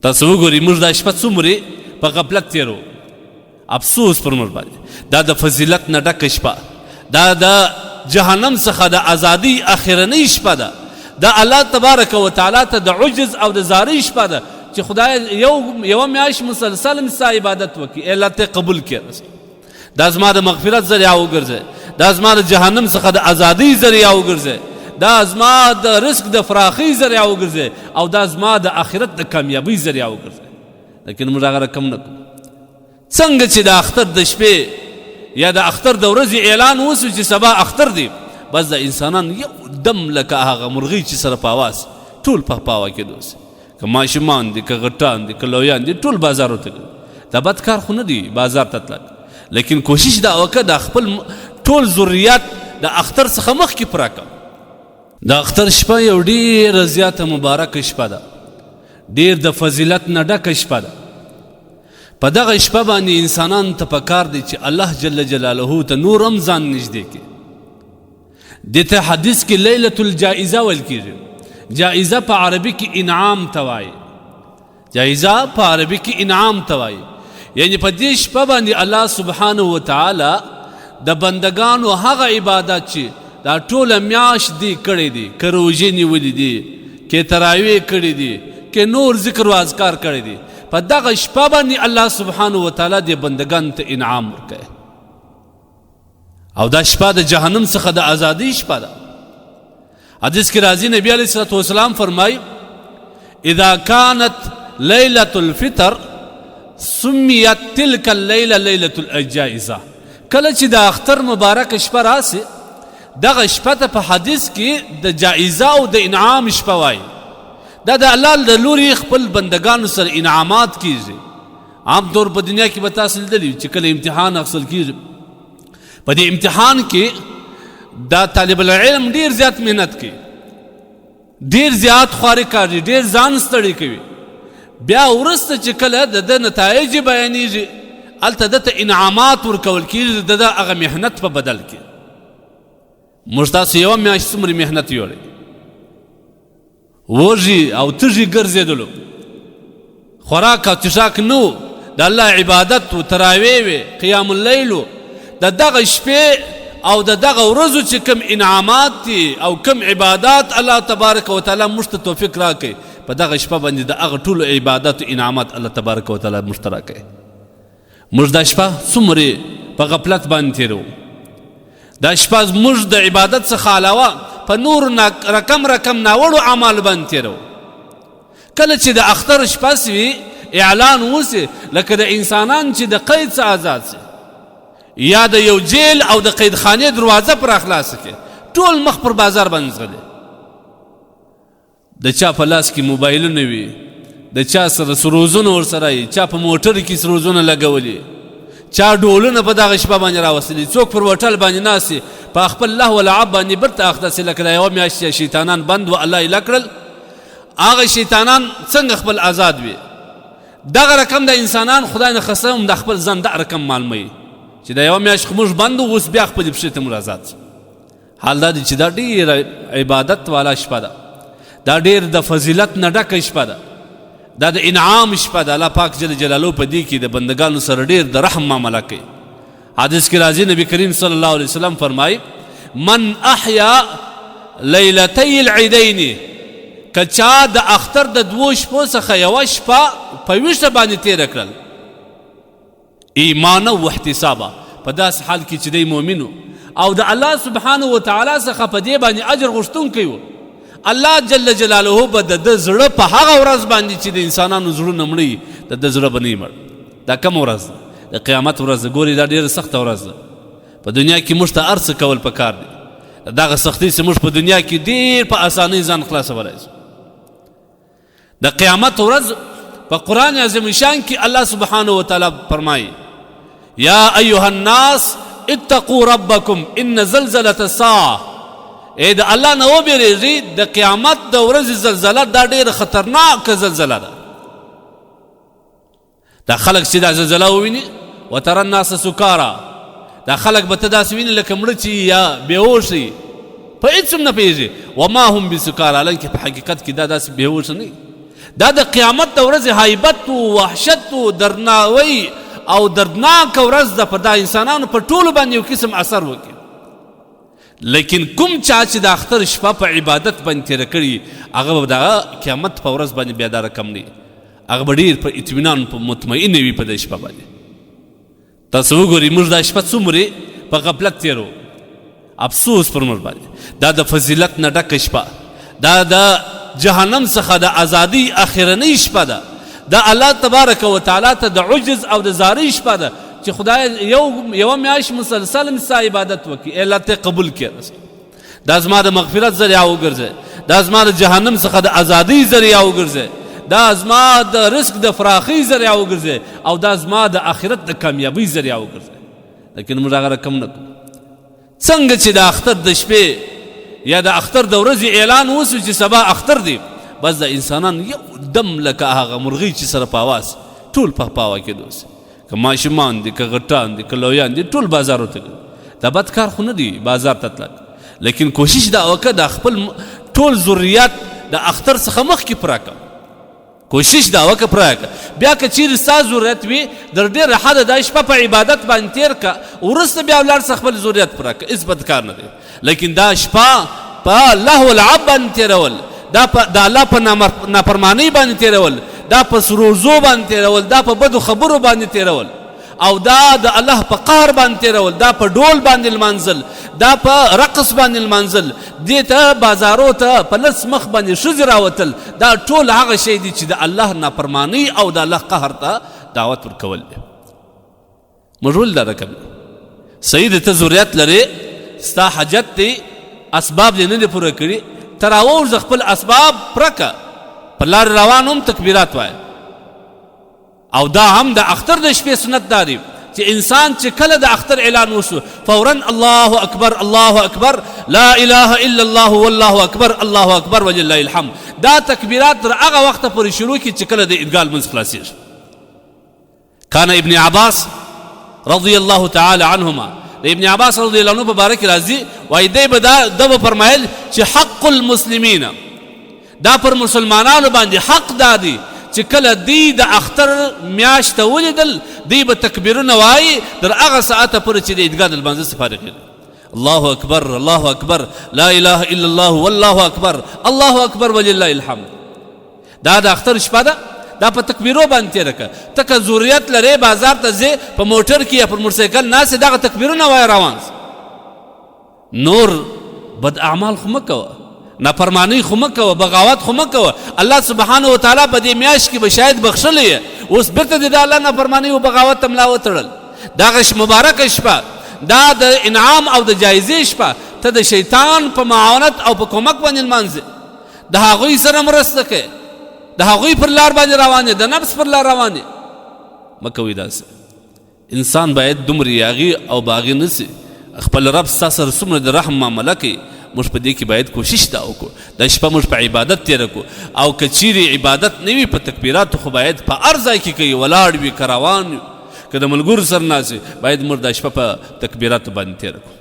تاسو وګورئ موږ دا شپه څومره په غفلت تېرو. افسوس پر موږ باندې. دا د فضیلت نه ډکه شپه، دا د جهنم څخه د ازادۍ اخرنۍ شپه ده. دا الله تبارک و تعالی ته د عجز او د زارۍ شپه ده چې خدای یوه میاشت مسلسل ستا عبادت وکړي، الله ته قبول کړي. دا زما د مغفرت ذریعه وګرځي، دا زما د جهنم څخه د ازادۍ ذریعه وګرځي، دا زما د رزق د فراخۍ ذریعه وګرځي، او دا زما د آخرت د کامیابۍ ذریعه وګرځي. لیکن موږ هغه رقم نه کوو. څنګه چې د اختر د شپې یا د اختر د ورځې اعلان وسو چې سبا اختر دی، بس د انسانان یو دم لکه هغه مرغۍ چې سره په اواز ټول په پاوه کېدو سي، که ماشومان دي که غټان دي که لویان دي ټول بازارو ته ګرځي. دا بد کار خو نه دی بازار ته تلل، لیکن کوشش دا وکړه د خپل ټول ضرورت د اختر څخه مخکې پوره کړه. د اختر شپه یو ډېره زیاته مبارکه شپه ده، ډېر د فضیلت نه ډکه شپه ده. په دغه شپه باندې انسانانو ته پکار دی چې الله جل جلاله ته نور هم ځان نږدې کړي. دې ته حدیث کې لیلة الجائزه ویل کېږي. جائزه په عربي کې انعام ته وایي، جائزه په عربي کې انعام ته وایي. یعنی په دې شپه باندې الله سبحانه وتعالی د بندگانو هغه عبادت چې دا ټوله میاشت دی کړی دي، که روژې نیولي دي، که تراویح کړي دي، که نور ذکر و اذکار کړي دي، په دغه شپه باندې الله سبحانه وتعالی دې بندگانو ته انعام ورکوي. او دا شپه د جهنم څخه د ازادۍ شپه ده. حدیث کې راځي نبی علیه الصلاة والسلام فرمایي اذا كانت لیلة الفطر سمیت تلک اللیلة لیلة الجائزه. کله چې د اختر مبارک شپه راسي دغه شپه ته په حدیث کې د جائزه او د انعام شپه وایي. دا د الله د لوري خپل بندگانو سره انعامات کیږي. عام طور په دنیا کې به تاسو لیدلي چې کله امتحان اخیستل کیږي، په دې امتحان کې دا طالب العلم ډیر زیات محنت کوي، ډیر زیات خواري کوي، ډیر ځان ستړی کوي. بیا وروسته چې کله د نتایج بیانېږي هلته دته انعامات ورکول کېږي د هغه محنت په بدل کې. موږ تاسو یوه میاشت څومره محنت یوړی، وږي او تږي ګرځېدلو، خوراک او څښاک نه و، د الله عبادت و، تراویح وې، قیام اللیل و. د دغه شپې او د دغه ورځو چې کوم انعامات دي او کوم عبادات الله تبارک وتعالی موږ ته توفیق راکړي، په دغه شپه باندې د هغه ټولو عبادات او انعامات الله تبارک وتعالی موږ ته راکړي. موږ دا شپه څومره په غفلت باندې تېروو. دا شپه موږ د عبادت څخه علاوه په نور رقم ناوړو اعمال باندې تېروو. کله چې د اختر شپه سوي اعلان وسي لکه د انسانان چې د قید څخه آزاد سي، یا د یو جیل او د قیدخانې دروازه پر خلاصه کړي، ټول مخ پر بازار باندې ځغلي. د چا په لاس کې موبایلونه وي، د چا سره سروزونه ورسره وي، چا په موټر کې سروزونه لګولي، چا ډولونه په دغه شپه باندې راوستلي، څوک پر هوټل باندې ناستي په خپل لهو لعب باندې برته اخته سي. لکه د یوه میاشت شیطانان بند و الله یې لک کړل، هغه شیطانان څنګه خپل آزاد وي. دغه رقم د انسانان خدای نه خسته هم د خپل ځان دغه رقم معلوموي چې د یوه میاشت خو موږ بند و، اوس بیا خپلې پښې ته موږ آزاد شو. حال دا دی چې دا ډېره عبادت والا شپه ده، دا ډېر د فضیلت نه ډکه شپه ده، دا د انعام شپه ده. الله پاک جل جلاله په دې کې د بندګانو سره ډېر د رحم معامله کوي. حدیث کې راځي نبی کریم صلی الله علیه وسلم فرمایي من احیا لیلتی العیدین، که چا د اختر د دوو شپو څخه یوه شپه په ویښته باندې تېره کړل ایمانا و احتسابا، په داسې حال کې چې دی مؤمن او د الله سبحانه وتعالی څخه په دې باندې اجر غوښتونکی و، الله جل جلاله به د زړه په هغه ورځ باندې چې د انسانانو زړونه مړوي د زړه به نه مړ. دا کومه ورځ ده؟ د قیامت ورځ ده. ګورې دا ډېره سخته ورځ ده. په دنیا کې موږ ته هر څه کول پکار دي، دغه سختۍ چې موږ په دنیا کې ډېر په اسانۍ ځان خلاصولی شو. د قیامت ورځ په قرآن عظیم شان کې الله سبحانه وتعالی فرمایي یا ایها الناس اتقوا ربکم ان زلزلة الساعة. ای د الله نه وبېرېږئ، د قیامت د ورځې زلزله دا ډېره خطرناکه زلزله ده. دا خلک چې دا زلزله وویني وترى الناس سکارا، دا خلک به ته داسې ویني لکه مړه چې یا بېهوش وي، په هېڅ هم نه پوهېږي. وما هم بسکارا، حالانکې په حقیقت کې دا داسې بېهوشه نه وي. دا د قیامت د ورځې هیبت و وحشت و درناوی او دردناک ورځ ده، پر دا انسانانو په ټولو باندې یو قسم اثر وکړي. لیکن کوم چا چې د اختر شپه په عبادت باندې تېره کړي هغه به د قیامت په ورځ باندې بیا دا رقم نه وي، هغه به ډېر په اطمینان په مطمئن وي په دې شپه باندې. تاسو وګورئ موږ دا شپه څومرې په غفلت تېرو، افسوس پر موږ باندې. دا د فضیلت نه ډکه شپه، دا د جهنم څخه د ازادۍ اخرنۍ شپه ده، دا الله تبارک وتعالی ته د عجز او د زارۍ شپه ده چې خدای یوه میاشت مسلسل ستا عبادت وکړي، الله ته قبول کړي. دا زما د مغفرت ذریعه وګرځي، دا زما د جهنم څخه د ازادۍ ذریعه وګرځي، دا زما د رزق د فراخۍ ذریعه وګرځي، او دا زما د آخرت د کامیابۍ ذریعه وګرځي. لیکن موږ هغه رقم نه کوو. څنګه چې د اختر د شپې یا د اختر د ورځې اعلان وسو چې سبا اختر دی، بس د انسانان یو دم لکه هغه مرغۍ چې سره په اواز ټول په پاوه کېدو سي، که ماشومان دي که غټان دي که لویان دي ټول بازارو ته ځي. دا بد کار خو نه دی بازار ته تلل، لیکن کوشش دا وکړه د خپل ټول ضرورت د اختر څخه مخکې پوره کړه، کوشش دا وکړه پوره کړه. بیا که چیرې ستا ضرورت وي در ډېره حده دا شپه په عبادت باندې تېر کړه، وروسته بیا ولاړ څه خپل ضرورت پوره کړه، هېڅ بد کار نه دی. لیکن دا شپه په لهو العب باندې تېرول، دا د الله په نافرمانۍ باندې تېرول، دا په سروزو باندې تېرول، دا په بدو خبرو باندې تېرول، او دا د الله په قهر باندې تېرول، دا په ډول باندې لمانځل، دا په رقص باندې لمانځل، دې ته بازارو ته په لس مخ باندې ښځې راوتل، دا ټول هغه شی دی چې د الله نافرمانۍ او د الله قهر ته دعوت ورکول دی. موږ ولې دا رقم صحیح دی؟ ته ضرورت لرې، ستا حاجت دی، اسباب دې نه دي پوره کړي، ته راووځه خپل اسباب پوره کړه، پر لارې روان هم تکبیرات وایه. او دا هم د اختر د شپې سنت دا دی چې انسان چې کله د اختر اعلان وشو فورا الله اکبر الله اکبر لا اله الا الله والله اکبر الله اکبر ولله الحمد، دا تکبیرات تر هغه وخته پورې شروع کړي چې کله د عیدګاه لمونځ خلاصېږي. کان ابن عباس رضی الله تعالی عنهما، د ابن عباس رضی الله عنه په باره کې راځي، وایي دی به ده به فرمایل چې حق المسلمین، دا پر مسلمانانو باندې حق دا دی چې کله دی د اختر میاشت ته ولیدل دی به تکبیرونه وایي تر هغه ساعته پورې چې د عیدګاه د لمانځه څخه فارغ کېږي. الله اکبر الله اکبر لا اله الا الله والله اکبر الله اکبر ولله الحمد. دا د اختر شپه ده، دا په تکبیرو باندې تېره کړه. ته که ضرورت لرې بازار ته ځې په موټر کې یا پر موټرسایکل ناست دغه تکبیرونه وایه روان نور بد اعمال خو مه کوه، نافرمانۍ خو مه کوه، بغاوت خو مه کوه. الله سبحانه وتعالی په دې میاشت کې به شاید بخښلی یې، اوس بېرته دې د الله نافرمانۍ او بغاوت ته ملا وتړل. دغه مبارکه شپه دا د انعام او د جایزې شپه، ته د شیطان په معاونت او په کومک باندې لمانځې، د هغوی سره مرسته کوې، د هغوی پر لار باندې روان یې، د نفس پر لار روان یې. مه کوئ داسې. انسان باید دومره یاغي او باغي نه سي، خپل رب ستا سره څومره د رحم معامله کوي، موږ په دې کې باید کوشش دا وکړو دا شپه موږ په عبادت تېره کړو. او که چیرې عبادت نه وي په تکبیراتو خو باید په هر ځای کې کوي، ولاړ وي که روان وي که د ملګرو سره ناست وي، باید موږ دا شپه په تکبیراتو باندې تېره کړو.